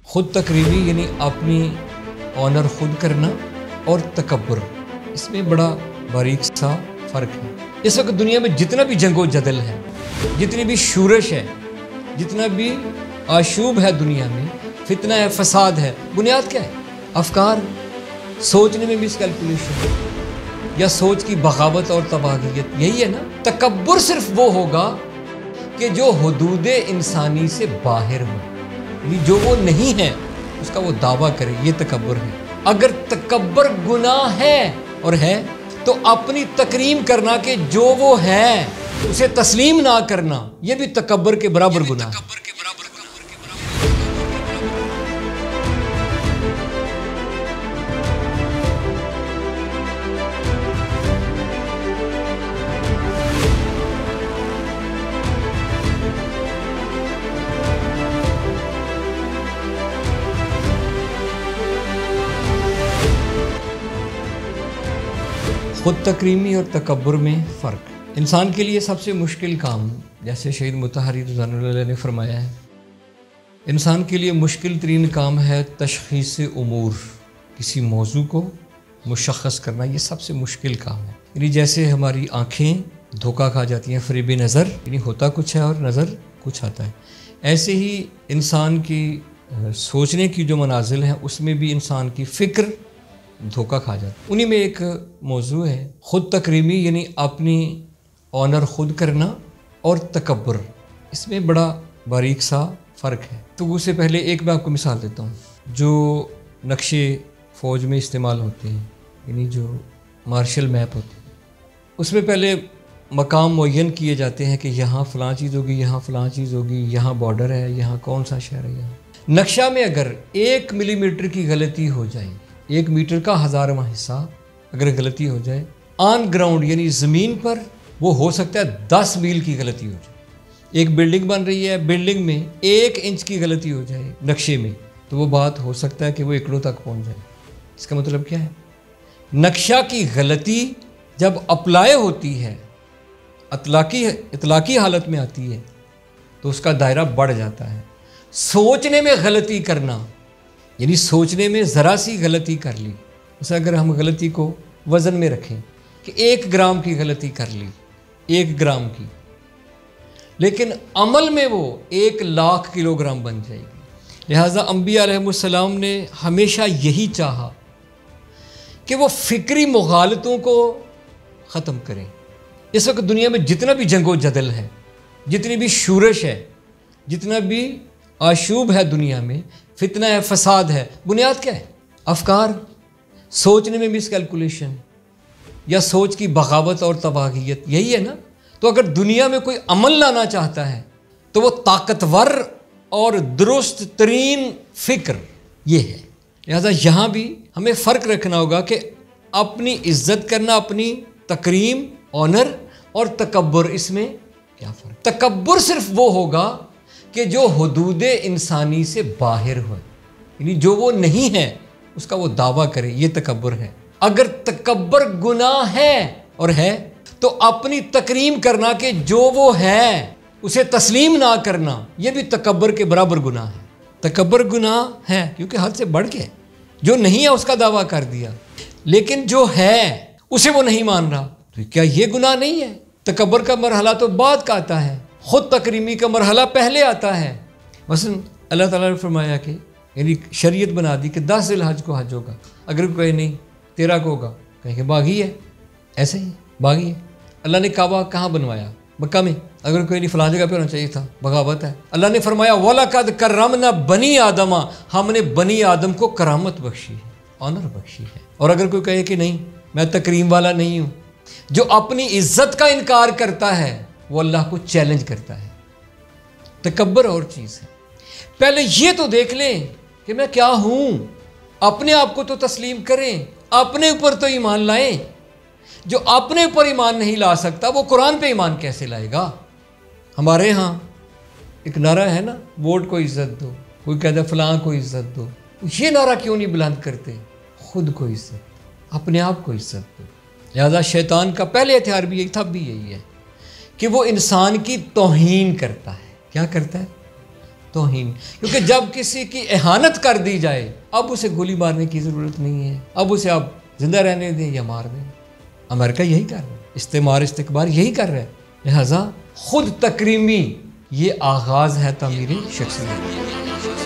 خود تکریمی یعنی اپنی آنر خود کرنا اور تکبر، اس میں بڑا باریک سا فرق ہے۔ اس وقت دنیا میں جتنا بھی جنگ و جدل ہے، جتنی بھی شورش ہے، جتنا بھی آشوب ہے دنیا میں، فتنہ ہے، فساد ہے، بنیاد کیا ہے؟ افکار، سوچنے میں مس کیلکولیشن یا سوچ کی بغاوت اور تباہیت، یہی ہے نا۔ تکبر صرف وہ ہوگا کہ جو حدود انسانی سے باہر ہو، یعنی جو وہ نہیں ہے اس کا وہ دعویٰ کرے، یہ تکبر ہے۔ اگر تکبر گناہ ہے اور ہے تو اپنی تکریم کرنا کہ جو وہ ہے اسے تسلیم نہ کرنا، یہ بھی تکبر کے برابر گناہ ہے۔ خود تکریمی اور تکبر میں فرق۔ انسان کے لیے سب سے مشکل کام، جیسے شہید مطہری رضوان اللہ علیہ نے فرمایا ہے، انسان کے لیے مشکل ترین کام ہے تشخیص امور، کسی موضوع کو مشخص کرنا، یہ سب سے مشکل کام ہے۔ یعنی جیسے ہماری آنکھیں دھوکہ کھا جاتی ہیں، فریب نظر، یعنی ہوتا کچھ ہے اور نظر کچھ آتا ہے، ایسے ہی انسان کی سوچنے کی جو منازل ہیں اس میں بھی انسان کی فکر دھوکہ کھا جاتا ہے۔ انہی میں ایک موضوع ہے خود تکریمی یعنی اپنی آنر خود کرنا اور تکبر، اس میں بڑا باریک سا فرق ہے۔ تو اس سے پہلے ایک میں آپ کو مثال دیتا ہوں، جو نقشے فوج میں استعمال ہوتے ہیں، یعنی جو مارشل میپ ہوتے ہیں، اس میں پہلے مقام معین کیے جاتے ہیں کہ یہاں فلاں چیز ہوگی، یہاں فلاں چیز ہوگی، یہاں بارڈر ہے، یہاں کون سا شہر ہے۔ یہاں نقشہ میں اگر 1 ملی میٹر کی غلطی ہو جائے، 1 میٹر کا 1000واں حصہ اگر غلطی ہو جائے، آن گراؤنڈ یعنی زمین پر وہ ہو سکتا ہے 10 میل کی غلطی ہو جائے۔ ایک بلڈنگ بن رہی ہے، بلڈنگ میں 1 انچ کی غلطی ہو جائے نقشے میں، تو وہ بات ہو سکتا ہے کہ وہ ایکڑوں تک پہنچ جائے۔ اس کا مطلب کیا ہے؟ نقشہ کی غلطی جب اپلائی ہوتی ہے، اطلاقی حالت میں آتی ہے، تو اس کا دائرہ بڑھ جاتا ہے۔ سوچنے میں غلطی کرنا، یعنی سوچنے میں ذرا سی غلطی کر لی، اسے اگر ہم غلطی کو وزن میں رکھیں کہ 1 گرام کی غلطی کر لی، 1 گرام کی، لیکن عمل میں وہ 1,00,000 کلو گرام بن جائے گی۔ لہٰذا انبیاء علیہ السلام نے ہمیشہ یہی چاہا کہ وہ فکری مغالطوں کو ختم کریں۔ اس وقت دنیا میں جتنا بھی جنگ و جدل ہے، جتنی بھی شورش ہے، جتنا بھی آشوب ہے دنیا میں، فتنہ ہے، فساد ہے، بنیاد کیا ہے؟ افکار، سوچنے میں مس کیلکولیشن یا سوچ کی بغاوت اور تباہیت، یہی ہے نا۔ تو اگر دنیا میں کوئی عمل لانا چاہتا ہے تو وہ طاقتور اور درست ترین فکر یہ ہے۔ لہذا یہاں بھی ہمیں فرق رکھنا ہوگا کہ اپنی عزت کرنا، اپنی تکریم، آنر اور تکبر، اس میں کیا فرق؟ تکبر صرف وہ ہوگا کہ جو حدود انسانی سے باہر ہو، یعنی جو وہ نہیں ہے اس کا وہ دعویٰ کرے، یہ تکبر ہے۔ اگر تکبر گناہ ہے اور ہے تو اپنی تکریم کرنا کہ جو وہ ہے اسے تسلیم نہ کرنا، یہ بھی تکبر کے برابر گناہ ہے۔ تکبر گناہ ہے کیونکہ حد سے بڑھ کے، جو نہیں ہے اس کا دعویٰ کر دیا، لیکن جو ہے اسے وہ نہیں مان رہا، تو کیا یہ گناہ نہیں ہے؟ تکبر کا مرحلہ تو بعد کا آتا ہے، خود تکریمی کا مرحلہ پہلے آتا ہے۔ مثلا اللہ تعالیٰ نے فرمایا کہ یعنی شریعت بنا دی کہ 10 ذی الحج کو حج ہوگا، اگر کوئی نہیں 13 کو ہوگا، کہیں کہ باغی ہے، ایسے ہی باغی ہے۔ اللہ نے کعبہ کہاں بنوایا؟ مکہ میں، اگر کوئی نہیں فلاں جگہ پہ ہونا چاہیے تھا، بغاوت ہے۔ اللہ نے فرمایا وَلَقَدْ كَرَّمْنَا بَنِي آدَمَ، ہم نے بنی آدم کو کرامت بخشی ہے، آنر بخشی ہے۔ اور اگر کوئی کہے کہ نہیں میں تکریم والا نہیں ہوں، جو اپنی عزت کا انکار کرتا ہے وہ اللہ کو چیلنج کرتا ہے۔ تکبر اور چیز ہے۔ پہلے یہ تو دیکھ لیں کہ میں کیا ہوں، اپنے آپ کو تو تسلیم کریں، اپنے اوپر تو ایمان لائیں۔ جو اپنے اوپر ایمان نہیں لا سکتا وہ قرآن پہ ایمان کیسے لائے گا؟ ہمارے ہاں ایک نعرہ ہے نا، ووٹ کو عزت دو، کوئی کہتا ہے فلاں کو عزت دو۔ یہ نعرہ کیوں نہیں بلند کرتے؟ خود کو عزت، اپنے آپ کو عزت دو۔ لہذا شیطان کا پہلے ہتھیار بھی یہی تھا، بھی یہی ہے کہ وہ انسان کی توہین کرتا ہے۔ کیا کرتا ہے؟ توہین، کیونکہ جب کسی کی اہانت کر دی جائے اب اسے گولی مارنے کی ضرورت نہیں ہے، اب اسے آپ زندہ رہنے دیں یا مار دیں۔ امریکہ یہی کر رہا ہے، استعمار استکبار یہی کر رہا ہے۔ لہٰذا خود تکریمی یہ آغاز ہے تعمیر شخصیت۔